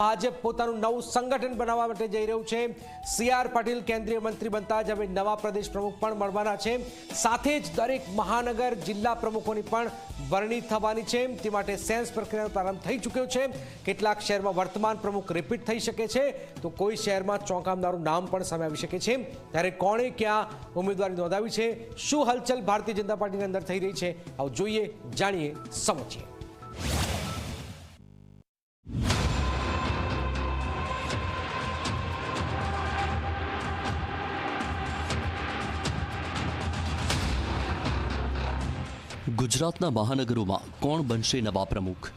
ભાજપ પોતાનું નવું સંગઠન બનાવવા માટે જઈ રહ્યું છે। સીઆર પાટીલ કેન્દ્રીય મંત્રી બનતા જ હવે નવા પ્રદેશ પ્રમુખ પણ મળવાના છે। સાથે જ દરેક મહાનગર જિલ્લા પ્રમુખોની પણ વરણી થવાની છે। તે માટે સેન્સ પ્રક્રિયાનો પ્રારંભ થઈ ચૂક્યો છે। કેટલાક શહેરમાં વર્તમાન પ્રમુખ રિપીટ થઈ શકે છે તો કોઈ શહેરમાં ચોંકાવનારું નામ પણ સામે આવી શકે છે। ત્યારે કોણે ક્યાં ઉમેદવારી નોંધાવી છે, શું હલચલ ભારતીય જનતા પાર્ટીની અંદર થઈ રહી છે, આવો જોઈએ, જાણીએ, સમજીએ। ગુજરાતના મહાનગરોમાં કોણ બનશે નવા પ્રમુખ?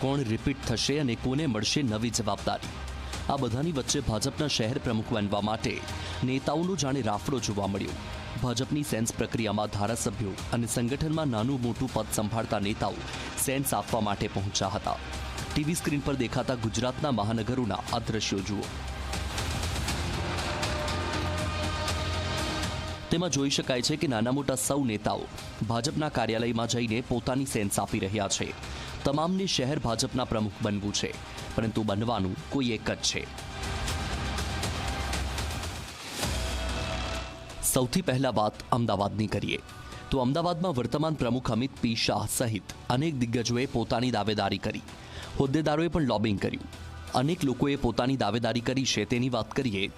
કોણ રિપીટ થશે અને કોને મળશે નવી જવાબદારી? આ બધાની વચ્ચે ભાજપના શહેર પ્રમુખ બનવા માટે નેતાઓનો જાણે રાફડો જોવા મળ્યો। ભાજપની સેન્સ પ્રક્રિયામાં ધારાસભ્યો અને સંગઠનમાં નાનું મોટું પદ સંભાળતા નેતાઓ સેન્સ આપવા માટે પહોંચ્યા હતા। ટીવી સ્ક્રીન પર દેખાતા ગુજરાતના મહાનગરોના આ દ્રશ્યો જુઓ। તેમાં જોઈ શકાય છે કે નાના મોટા સૌ નેતાઓ ભાજપના કાર્યાલયમાં જઈને પોતાની સેન્સ આપી રહ્યા છે। તમામને શહેર ભાજપના પ્રમુખ બનવું છે, પરંતુ બનવાનું કોઈ એક જ છે। સૌથી પહેલા વાત અમદાવાદની કરીએ તો અમદાવાદમાં વર્તમાન પ્રમુખ અમિત પી શાહ સહિત અનેક દિગ્ગજોએ પોતાની દાવેદારી કરી। હોદ્દેદારોએ પણ લોબિંગ કર્યું। અનેક લોકોએ પોતાની દાવેદારી કરી છે તેની વાત કરીએ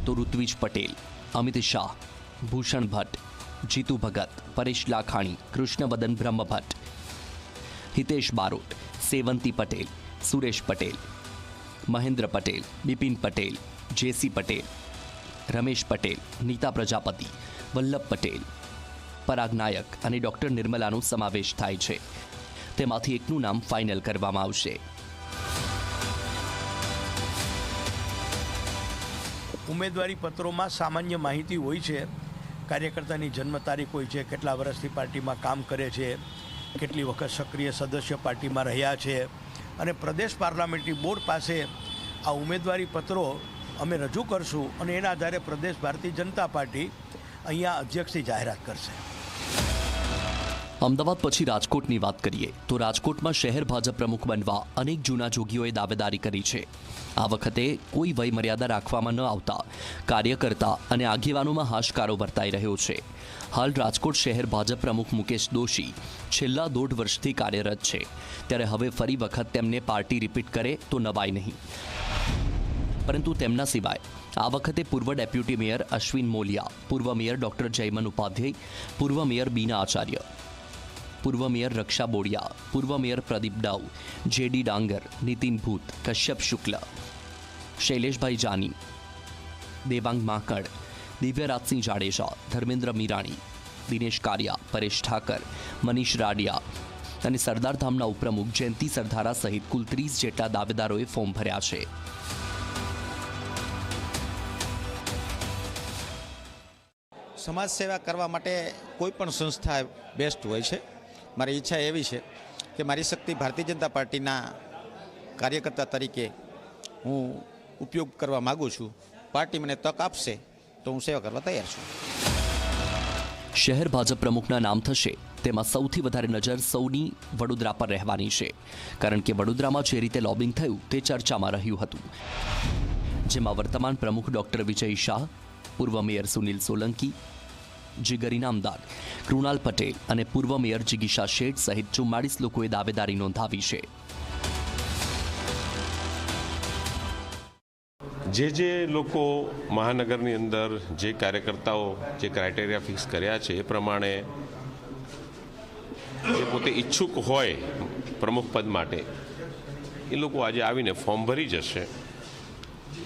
તો ઋત્વિજ પટેલ, અમિત શાહ, ભૂષણ ભટ્ટ, જીતુ ભગત, પરેશ લાખાણી, કૃષ્ણવદન બ્રહ્મભટ્ટ, હિતેશ બારોટ, સેવંતી પટેલ, સુરેશ પટેલ, મહેન્દ્ર પટેલ, બિપિન પટેલ, જેસી પટેલ, રમેશ પટેલ, નીતા પ્રજાપતિ, વલ્લભ પટેલ, પરાગ નાયક અને ડોક્ટર નિર્મલાનો સમાવેશ થાય છે। તેમાંથી એકનું નામ ફાઇનલ કરવામાં આવશે। ઉમેદવારી પત્રોમાં સામાન્ય માહિતી હોય છે। કાર્યકર્તાની જન્મ તારીખ હોય છે, કેટલા વર્ષથી પાર્ટીમાં કામ કરે છે, કેટલી વખત સક્રિય સદસ્ય પાર્ટીમાં રહ્યા છે, અને પ્રદેશ પાર્લામેન્ટરી બોર્ડ પાસે આ ઉમેદવારી પત્રો અમે રજૂ કરશું અને એના આધારે પ્રદેશ ભારતીય જનતા પાર્ટી અહીંયા અધ્યક્ષની જાહેરાત કરશે। અમદાવાદ પછી રાજકોટની વાત કરીએ તો રાજકોટમાં શહેર ભાજપ પ્રમુખ બનવા અનેક જૂના જોગીઓએ દાવેદારી કરી છે। આ વખતે કોઈ વય મર્યાદા રાખવામાં ન આવતા કાર્યકર્તા અને આગેવાનોમાં હાશકારો વર્તાઈ રહ્યો છે। હાલ રાજકોટ શહેર ભાજપ પ્રમુખ મુકેશ દોશી છેલ્લા 1.5 વર્ષથી કાર્યરત છે, ત્યારે હવે ફરી વખત તેમને પાર્ટી રિપીટ કરે તો નવાય નહીં। પરંતુ તેમના સિવાય આ વખતે પૂર્વ ડેપ્યુટી મેયર અશ્વિન મોલિયા, પૂર્વ મેયર ડોક્ટર જયમન ઉપાધ્યાય, પૂર્વ મેયર બીના આચાર્ય, પૂર્વ મેયર રક્ષા બોડિયા, પૂર્વ મેયર પ્રદીપ ડાઉ, જેડી ડાંગર, નીતિન ભૂત, કશ્યપ શુક્લ, શૈલેષભાઈ જાની, દેવાંગ માકડ, દિવ્યરાજસિંહ જાડેજા, ધર્મેન્દ્ર મીરાણી, દિનેશ કારિયા, પરેશ ઠાકર, મનીષ રાડિયા અને સરદાર ધામના ઉપપ્રમુખ જયંતિ સરદારા સહિત કુલ 30 જેટલા દાવેદારોએ ફોર્મ ભર્યા છે। સમાજ સેવા કરવા માટે કોઈ પણ સંસ્થા બેસ્ટ હોય છે। મારી ઈચ્છા એવી છે કે મારી શક્તિ ભારતીય જનતા પાર્ટીના કાર્યકર્તા તરીકે હું ઉપયોગ કરવા માગું છું। પાર્ટી મને તક આપશે તો હું સેવા કરવા તૈયાર છું। શહેર ભાજપ પ્રમુખના નામ થશે તેમાં સૌથી વધારે નજર સૌની વડોદરા પર રહેવાની છે, કારણ કે વડોદરામાં જે રીતે લોબિંગ થયું તે ચર્ચામાં રહ્યું હતું, જેમાં વર્તમાન પ્રમુખ ડોક્ટર વિજય શાહ, પૂર્વ મેયર સુનિલ સોલંકી, જીગર ઇનામદાર, કૃણાલ પટેલ અને પૂર્વ મેયર જિગીશા શેઠ સહિત 44 લોકોએ દાવેદારી નોંધાવી છે। જે લોકો મહાનગરની અંદર જે કાર્યકર્તાઓ જે ક્રાઇટેરિયા ફિક્સ કર્યા છે એ પ્રમાણે જે પોતે ઈચ્છુક હોય પ્રમુખ પદ માટે એ લોકો આજે આવીને ફોર્મ ભરી જશે।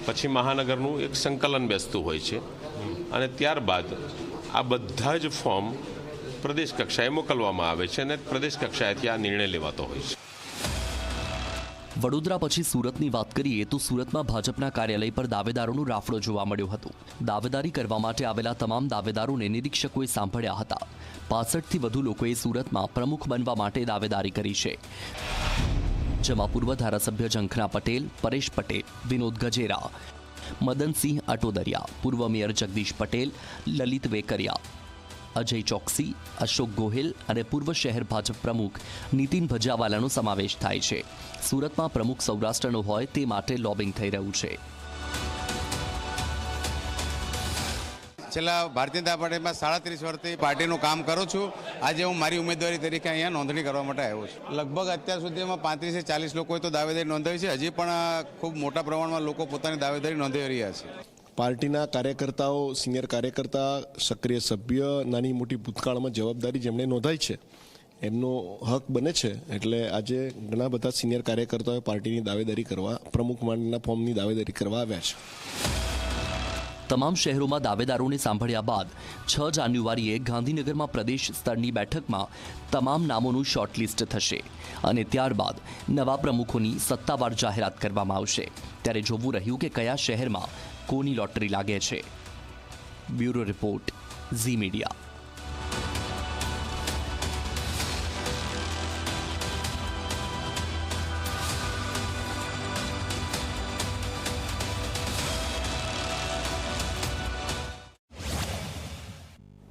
પછી મહાનગરનું એક સંકલન બેસતું હોય છે અને ત્યારબાદ આ બધા જ ફોર્મ પ્રદેશ કક્ષાએ મોકલવામાં આવે છે અને પ્રદેશ કક્ષાએથી આ નિર્ણય લેવાતો હોય છે। વડોદરા પછી સુરતની વાત કરીએ તો સુરતમાં ભાજપના કાર્યાલય પર દાવેદારોનો રાફડો જોવા મળ્યો હતો। દાવેદારી કરવા માટે આવેલા તમામ દાવેદારોને નિરીક્ષકોએ સાંભળ્યા હતા। 65થી વધુ લોકોએ સુરતમાં પ્રમુખ બનવા માટે દાવેદારી કરી છે, જેમાં પૂર્વ ધારાસભ્ય ઝંખના પટેલ, પરેશ પટેલ, વિનોદ ગજેરા, મદનસિંહ અટોદરિયા, પૂર્વ મેયર જગદીશ પટેલ, લલિત વેકરિયા, અજય ચોકસી, અશોક ગોહિલ અને પૂર્વ શહેર ભાજપ પ્રમુખ નીતિન ભજાવાલાનો સમાવેશ થાય છે. સુરતમાં પ્રમુખ સૌરાષ્ટ્રનો હોય તે માટે લોબિંગ થઈ રહ્યું છે. છેલ્લા ભારતીય જનતા પાર્ટીમાં 37 વર્ષથી પાર્ટીનું કામ કરું છું. આજે હું મારી ઉમેદવારી તરીકે અહીંયા નોંધણી કરવા માટે આવ્યો છું. લગભગ અત્યાર સુધીમાં 35 થી 40 લોકોએ તો દાવેદારી નોંધાવી છે. હજી પણ ખૂબ મોટા પ્રમાણમાં લોકો પોતાની દાવેદારી નોંધાવી રહ્યા છે. પાર્ટીના કાર્યકર્તાઓ, સિનિયર કાર્યકર્તા, સક્રિય સભ્ય, નાની મોટી ભૂતકાળમાં જવાબદારી જેમણે નોંધાઈ છે એમનો હક બને છે. એટલે આજે ઘણા બધા સિનિયર કાર્યકર્તાઓએ પાર્ટીની દાવેદારી કરવા, પ્રમુખ માંડના ફોર્મની દાવેદારી કરવા આવ્યા છે. તમામ શહેરોમાં દાવેદારોને સાંભળ્યા બાદ 6 જાન્યુઆરીએ ગાંધીનગરમાં પ્રદેશ સ્તરની બેઠકમાં તમામ નામોનું શોર્ટલિસ્ટ થશે અને ત્યારબાદ નવા પ્રમુખોની સત્તાવાર જાહેરાત કરવામાં આવશે. ત્યારે જોવું રહ્યું કે કયા શહેરમાં કોની લોટરી લાગે છે. Bureau report, Zee media.